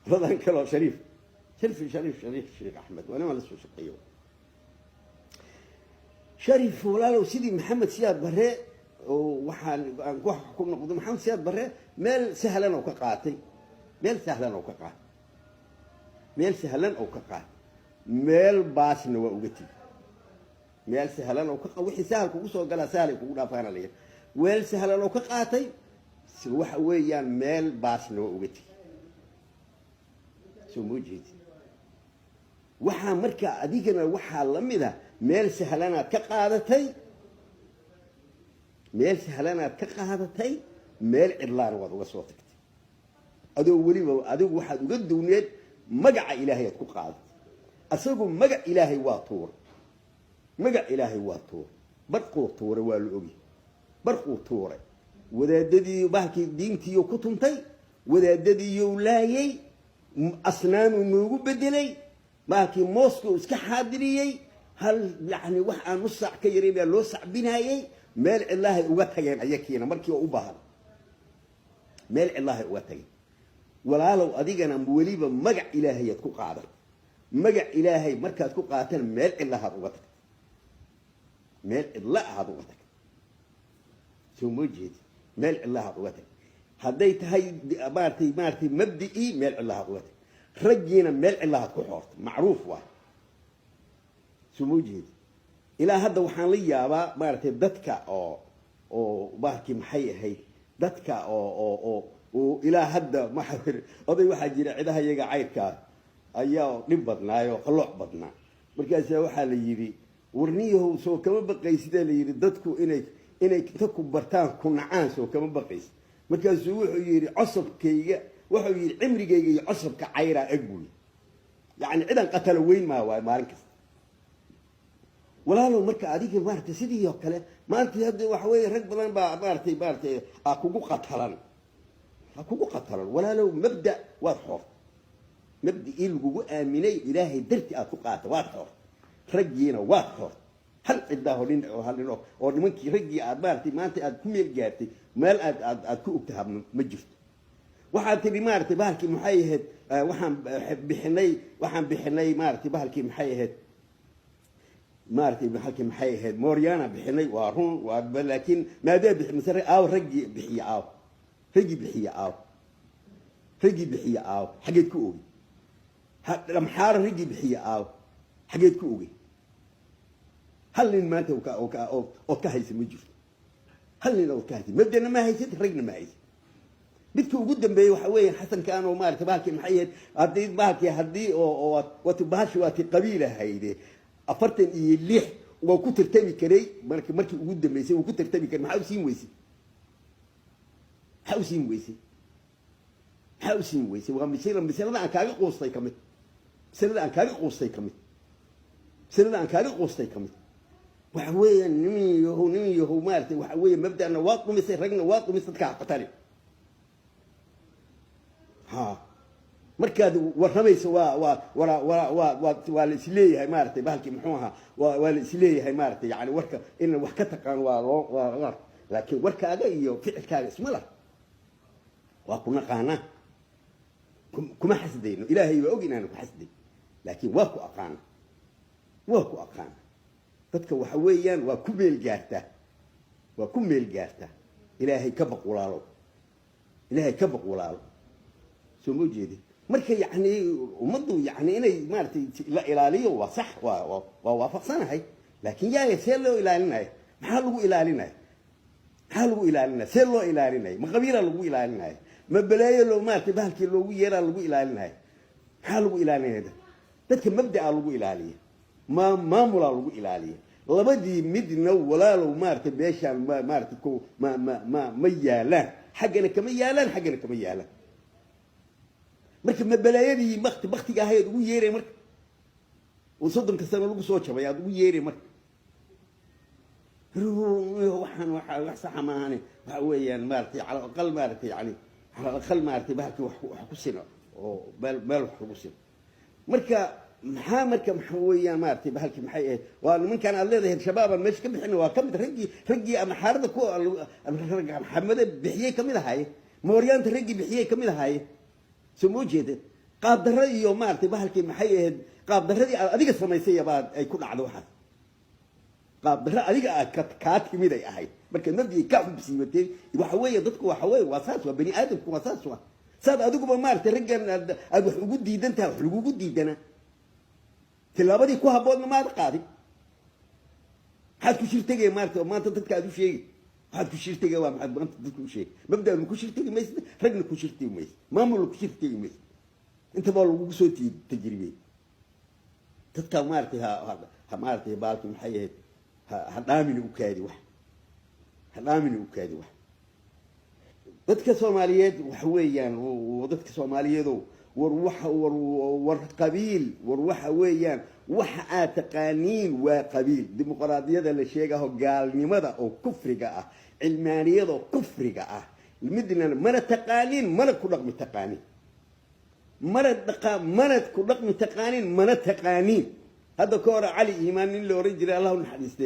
رضا كلو شريف شريف الشيخ احمد وانا ما لسه شقيه شريف ولا لو سيدي محمد سياد بري waxaan wax ku noqdo maxamed siyaad bare meel sahlan oo ka qaatay meel sahlan oo ka qaatay meel baasna waa uga tigi meel sahlan oo ka wixii sahal kugu soo gala sahal kugu dhaafana leeyahay weel sahlan oo ka qaatay si waxa weeyaan meel baasna waa uga tigi soo muujiid waxa marka adigana waxa lamida meel sahlan aad ka qaadatay meel sahlan aad ka qaadatay meel cidlaan waad uga soo tagtay adoo waliba adigu waxaad uga duuneed magaca ilaahay aad ku qaadatay asagu magac ilaahay waa tuur magac ilaahay waa tuur barquu tuure waa la ogi barquu tuure wadaadadii bahalkii diintii ku tuntay wadaadadii uu laayay asnaanu noogu bedelay bahalkii Moscow iska xaadiriyay hal yani wax aan nus saac ka yaray baa loo sacbinayay meel ilaahay uga tageen ayakiina markii uu baahan meel ilaahay uga tageen walaalow adigana waliba magac ilaahay aad ku qaaday magac ilaahay markaad ku qaataan meel ilaahay uga tagtay meel ilaahay uga tagtay soo muujiid meel ilaahay uga tagtay haday tahay maartay mabdii meel ilaahay uga tagtay rajina meel ilaahay ku xoortay macruuf waa soo muujiid ilaa hadda waxaan la yaabaa maartay dadka oo baarkii maxay ahayd dadka oo ilaa hadda ma xir oday waxa jira ciidaha iyaga cayrka ayaa dhib badnaayo qalooc badnaa markaas waxa la yiri warniyahow soo kama baqaysid la yiri dadku inay ku bartaan ku nacaan soo kama baqays markaas wuxuu yiri cusubkayga wuxuu yiri cimrigayga iyo cusubka cayra agbuy yani ciidan qatala weyn ma waa maalin kasta walaalow marka adiga maartay sidii oo kale maanta hadda wax weey rag badan baa maartay kugu qatalan walaalow mabda waad xor mabda ilgugu aaminay ilaahay darti aad ku qaata waad xor ragiina waad xor hal cidaho dhin oo hal dhino oo nimankii ragii aad maartay maanta aad ku meel gaartay meel aad ku ogtahay ma jirto waxaad tiri maartay bahalkii maxay ahayd waxaan bixinay maartay bahalkii maxay ahayd maartay halkii maxay ahayd Mooriana bixinay waa run waa laakiin maadaama bixin ragi bixiya xageed ku ogi maxaar ragi bixiya xageed ku ogi hal nin maanta oo ka haysa ma jirto hal nin oo ka haysa mabdana ma haysid ragna ma haysid midka ugu dambeeyay waxa weeyaan xasan kaan oo maartay bahalkii maxay ahayd hadii oo watu bahashi waati qabiila hayde 46 waa ku tartami karay markii ugu dambeysay uu ku tartami karay maxaa u siin weysay waa misalada aan kaaga qoostay kamid waxa weeyaan nimiyo maartay waxa weeye mabda'na waa qumisay ragna waa qumisay dadka qatali markaad warramayso waa la isleeyahay maartay bahalkii muxuu ahaa waa la isleeyahay maartay yani warka in wax ka taqaan waa laakiin warkaaga iyo ficilkaaga isma la waa ku naqaana kuma xasdayno ilaahay waa og inaan ku xasday laakiin waa ku aqaan dadka waxa weeyaan waa ku meel gaarta ilaahay ka baq walaalo soo ma jeedin marka yani umadu yani inay maartay la ilaaliyo waa sax waa waafaqsanahay laakiin yaa see loo ilaalinayo maxaa lagu ilaalinayo see loo ilaalinayo ma qabiila lagu ilaalinayo ma balaayo loo maartay bahalkii loogu yeeraa lagu ilaalinayo maxaa lagu ilaalinayo dadka mabda'a lagu ilaaliyo maamula lagu ilaaliyo labadii midna walaalow maartay beeshaan maartay ko ma yaalaan xaggana kama yaalaan marka ma balaayadii waqtiga ahayd ugu yeeray marka oo 30 sano lagu soo jabay aad ugu yeeray marka waxaan wax sax ma ahan waxa weeyaan maartay ala aqal maartay yani ala aqal maartay bahalkii wax ku sino oo meel wax ku sino marka maxaa weeyaan maartay bahalkii maxay ahayd waa nimankan aad leedahay shabaab meesh ka bixin waa kamid ragii ama xaarada ku maxamed bixiyay kamid ahaay mooryaanta ragii bixiyay kamid ahaay سمو جيد قاب دري يوم مارتي بهالكي محيد قاب دري أديك السميسية بعد أي كل عدو حد قاب دري أديك كات كمية أي أحد مركز نبدي كعب بسيبتين وحوي ضدك وحوي واساس وبني آدم واساس صاد أدوك بمارتي رجال أبو حقود دي دنتا حقود دي دنا تلابدي كوها بود ما تقاضي حد كشير تجي مارتي ما تتكادو شيء حد كشير تجي وما حد ما تتكادو شيء مبدأ إنه كشير تجي ميس رجل كشير تجي ميس ما ملو كشير تجي ميس أنت بالو قصوتي تجربي تتكا مارتي ها مارتي بالك من حيه هنامني وكادي واحد هنامني وكادي واحد dadka Soomaaliyeed wax weeyaan oo dadka Soomaaliyeed war qabiil war waxa weeyaan waxa aad taqaaniin waa qabiil dimuqraadiyada la sheegayo gaalnimada oo kufriga ah cilmaaniyada oo kufriga ah midna mana taqaaniin mana ku dhaqmi taqaaniin mana ku dhaqmi taqaaniin mana taqaaniin hada koora cali iimaan in loo oran jiray Allahu naxariiste